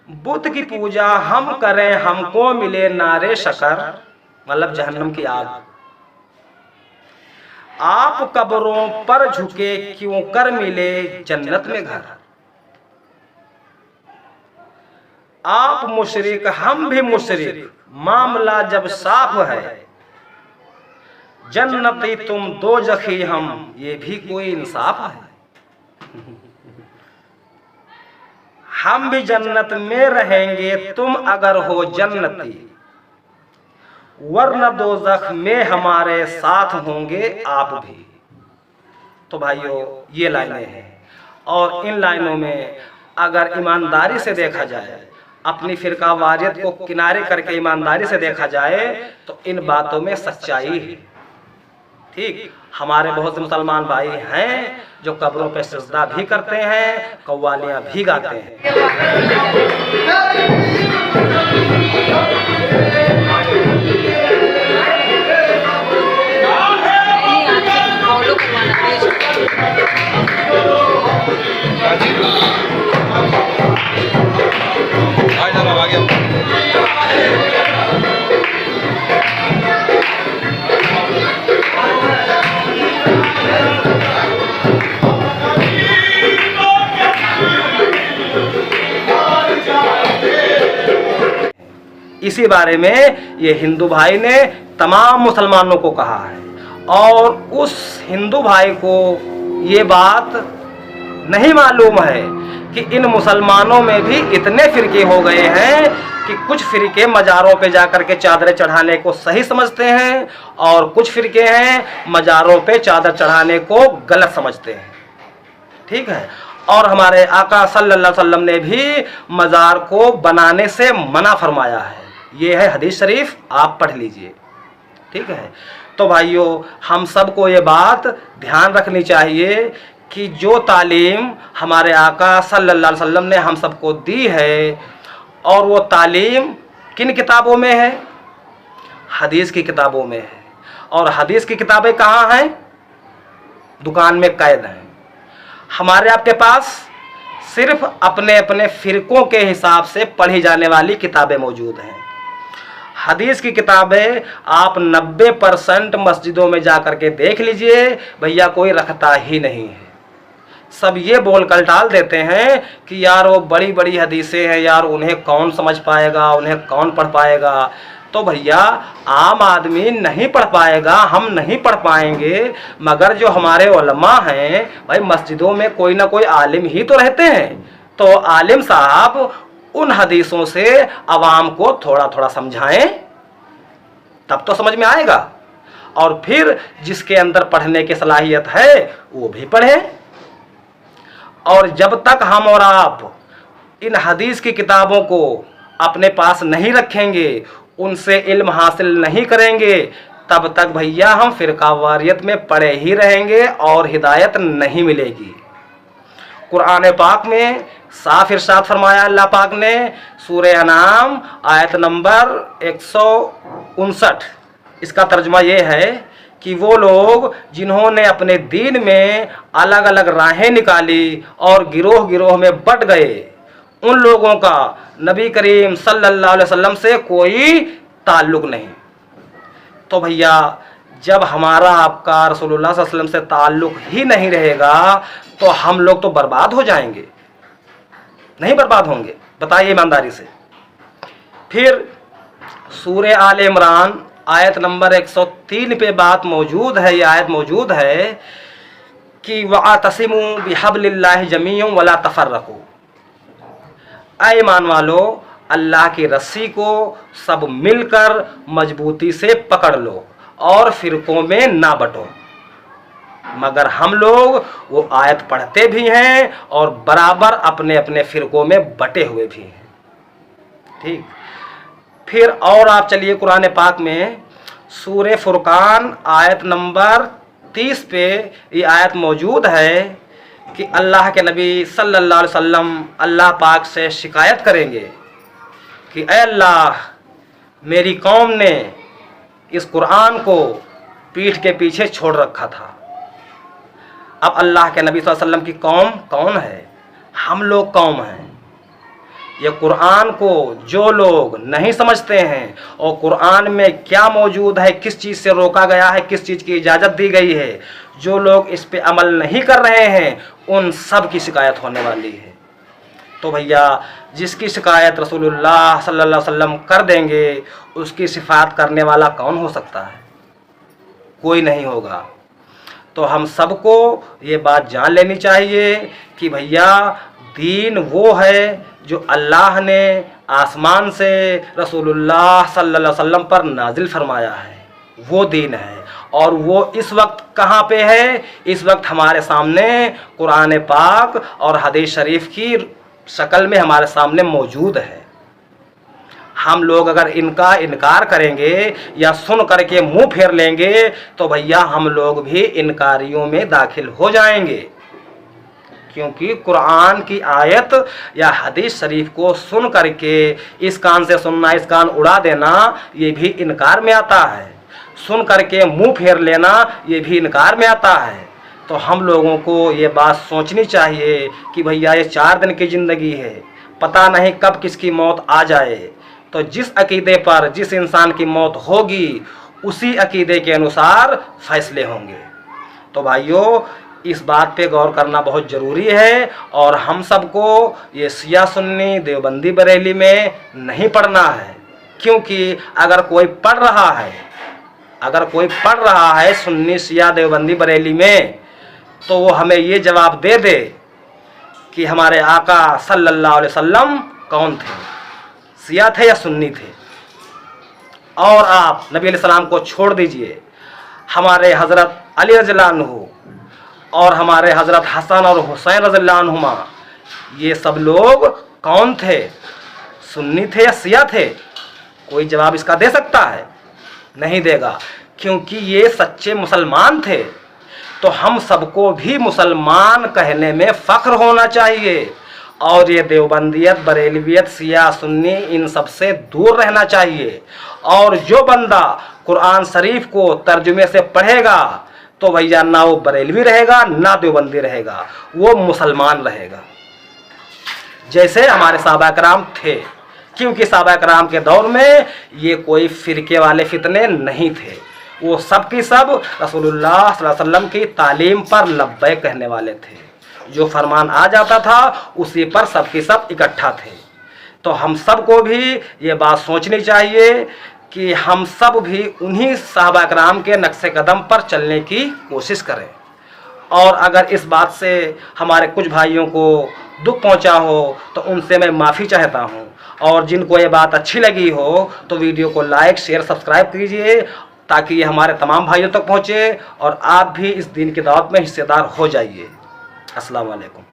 बुत की पूजा हम करें हमको मिले नारे शकर, मतलब जहन्नम की आग। आप कब्रों पर झुके क्यों कर मिले जन्नत में घर। आप मुशरिक हम भी मुशरिक, मामला जब साफ है। जन्नती तुम दोजखी हम, ये भी कोई इंसाफ है। हम भी जन्नत में रहेंगे तुम अगर हो जन्नती, वरना दोजख में हमारे साथ होंगे आप भी। तो भाइयों ये लाइनें हैं, और इन लाइनों में अगर ईमानदारी से देखा जाए, अपनी फिरका वारियत को किनारे करके ईमानदारी से देखा जाए, तो इन बातों में सच्चाई है। ठीक, हमारे बहुत से मुसलमान भाई हैं जो कब्रों पे सजदा भी करते हैं, कव्वालियां भी गाते हैं। इसी बारे में ये हिंदू भाई ने तमाम मुसलमानों को कहा है, और उस हिंदू भाई को ये बात नहीं मालूम है कि इन मुसलमानों में भी इतने फिरके हो गए हैं कि कुछ फिरके मज़ारों पे जाकर के चादरें चढ़ाने को सही समझते हैं, और कुछ फिरके हैं मज़ारों पे चादर चढ़ाने को गलत समझते हैं। ठीक है, और हमारे आका सल्लल्लाहु अलैहि वसल्लम ने भी मज़ार को बनाने से मना फरमाया है। ये है हदीस शरीफ, आप पढ़ लीजिए। ठीक है, तो भाइयों हम सबको ये बात ध्यान रखनी चाहिए कि जो तालीम हमारे आका सल्लल्लाहु अलैहि वसल्लम ने हम सबको दी है, और वो तालीम किन किताबों में है? हदीस की किताबों में है। और हदीस की किताबें कहाँ हैं? दुकान में कैद हैं। हमारे आपके पास सिर्फ अपने अपने फिरकों के हिसाब से पढ़ी जाने वाली किताबें मौजूद हैं। हदीस की किताबें आप 90% मस्जिदों में जा कर के देख लीजिए, भैया कोई रखता ही नहीं है। सब ये बोलकर टाल देते हैं कि यार वो बड़ी बड़ी हदीसें हैं, यार उन्हें कौन समझ पाएगा, उन्हें कौन पढ़ पाएगा। तो भैया आम आदमी नहीं पढ़ पाएगा, हम नहीं पढ़ पाएंगे, मगर जो हमारे उलमा हैं भाई, मस्जिदों में कोई ना कोई आलिम ही तो रहते हैं। तो आलिम साहब उन हदीसों से अवाम को थोड़ा थोड़ा समझाएं, तब तो समझ में आएगा। और फिर जिसके अंदर पढ़ने की सलाहियत है वो भी पढ़े। और जब तक हम और आप इन हदीस की किताबों को अपने पास नहीं रखेंगे, उनसे इल्म हासिल नहीं करेंगे, तब तक भैया हम फिरका वारियत में पड़े ही रहेंगे और हिदायत नहीं मिलेगी। कुरान पाक में साफ इरशाद फरमाया अल्लाह पाक ने, सूरह अनाम आयत नंबर 159। इसका तर्जुमा ये है कि वो लोग जिन्होंने अपने दीन में अलग अलग राहें निकाली और गिरोह गिरोह में बट गए, उन लोगों का नबी करीम सल्लल्लाहु अलैहि वसल्लम से कोई ताल्लुक नहीं। तो भैया जब हमारा आपका रसूलुल्लाह सल्लल्लाहु अलैहि वसल्लम से ताल्लुक ही नहीं रहेगा, तो हम लोग तो बर्बाद हो जाएंगे, नहीं बर्बाद होंगे? बताइए ईमानदारी से। फिर सूरह आल इमरान आयत नंबर 103 पे बात मौजूद है, ये आयत मौजूद है कि वअतसिमू बिहब्लिल्लाहि जमीअन वला तफर्रकू। ऐ ईमान वालो, अल्लाह की रस्सी को सब मिलकर मजबूती से पकड़ लो और फिरकों में ना बटो। मगर हम लोग वो आयत पढ़ते भी हैं और बराबर अपने अपने फिरकों में बटे हुए भी हैं। ठीक, फिर और आप चलिए कुरान पाक में सूरह फुरकान आयत नंबर 30 पे ये आयत मौजूद है कि अल्लाह के नबी सल्लल्लाहु अलैहि वसल्लम अल्लाह पाक से शिकायत करेंगे कि ऐ अल्लाह, मेरी कौम ने इस कुरान को पीठ के पीछे छोड़ रखा था। अब अल्लाह के नबी सल्लल्लाहु अलैहि वसल्लम की कौम कौन है? हम लोग कौम हैं। ये कुरान को जो लोग नहीं समझते हैं और कुरान में क्या मौजूद है, किस चीज़ से रोका गया है, किस चीज़ की इजाज़त दी गई है, जो लोग इस पे अमल नहीं कर रहे हैं, उन सब की शिकायत होने वाली है। तो भैया जिसकी शिकायत रसूलुल्लाह सल्लल्लाहु अलैहि वसल्लम कर देंगे, उसकी शिफात करने वाला कौन हो सकता है? कोई नहीं होगा। तो हम सबको ये बात जान लेनी चाहिए कि भैया दीन वो है जो अल्लाह ने आसमान से रसूलुल्लाह सल्लल्लाहु अलैहि वसल्लम पर नाजिल फरमाया है, वो दीन है। और वो इस वक्त कहाँ पे है? इस वक्त हमारे सामने कुरान पाक और हदीस शरीफ की शक्ल में हमारे सामने मौजूद है। हम लोग अगर इनका इनकार करेंगे या सुन करके मुंह फेर लेंगे तो भैया हम लोग भी इनकारियों में दाखिल हो जाएंगे, क्योंकि कुरान की आयत या हदीस शरीफ को सुन करके इस कान से सुनना, इस कान उड़ा देना, ये भी इनकार में आता है। सुन करके मुंह फेर लेना, ये भी इनकार में आता है। तो हम लोगों को ये बात सोचनी चाहिए कि भैया ये 4 दिन की ज़िंदगी है, पता नहीं कब किसकी मौत आ जाए। तो जिस अकीदे पर जिस इंसान की मौत होगी, उसी अकीदे के अनुसार फैसले होंगे। तो भाइयों इस बात पे गौर करना बहुत ज़रूरी है। और हम सबको ये शिया सुन्नी देवबंदी बरेली में नहीं पढ़ना है, क्योंकि अगर कोई पढ़ रहा है सुन्नी शिया देवबंदी बरेली में, तो वो हमें ये जवाब दे दे कि हमारे आका सल्लल्लाहु अलैहि वसल्लम कौन थे, शिया थे या सुन्नी थे। और आप नबी अलैहिस्सलाम को छोड़ दीजिए, हमारे हज़रत अली रज़ियल्लाहु अन्हु और हमारे हज़रत हसन और हुसैन रज़ियल्लाहु अन्हुमा, ये सब लोग कौन थे? सुन्नी थे या शिया थे? कोई जवाब इसका दे सकता है? नहीं देगा, क्योंकि ये सच्चे मुसलमान थे। तो हम सबको भी मुसलमान कहने में फ़ख्र होना चाहिए। और ये देवबंदियत, बरेलवियत, शिया सुन्नी, इन सब से दूर रहना चाहिए। और जो बंदा कुरान शरीफ को तर्जुमे से पढ़ेगा तो भैया ना वो बरेलवी रहेगा ना देवबंदी रहेगा, वो मुसलमान रहेगा, जैसे हमारे सहाबा कराम थे। क्योंकि सहाबा कराम के दौर में ये कोई फ़िरके वाले फितने नहीं थे, वो सब की सब रसूलुल्लाह सल्लल्लाहु अलैहि वसल्लम की तालीम पर लब्बैक कहने वाले थे। जो फरमान आ जाता था उसी पर सब की सब इकट्ठा थे। तो हम सब को भी ये बात सोचनी चाहिए कि हम सब भी उन्हीं सहाबा कराम के नक्शे कदम पर चलने की कोशिश करें। और अगर इस बात से हमारे कुछ भाइयों को दुख पहुंचा हो तो उनसे मैं माफ़ी चाहता हूं। और जिनको ये बात अच्छी लगी हो तो वीडियो को लाइक, शेयर, सब्सक्राइब कीजिए, ताकि ये हमारे तमाम भाइयों तक पहुँचे और आप भी इस दीन की दावत में हिस्सेदार हो जाइए। अस्सलाम वालेकुम।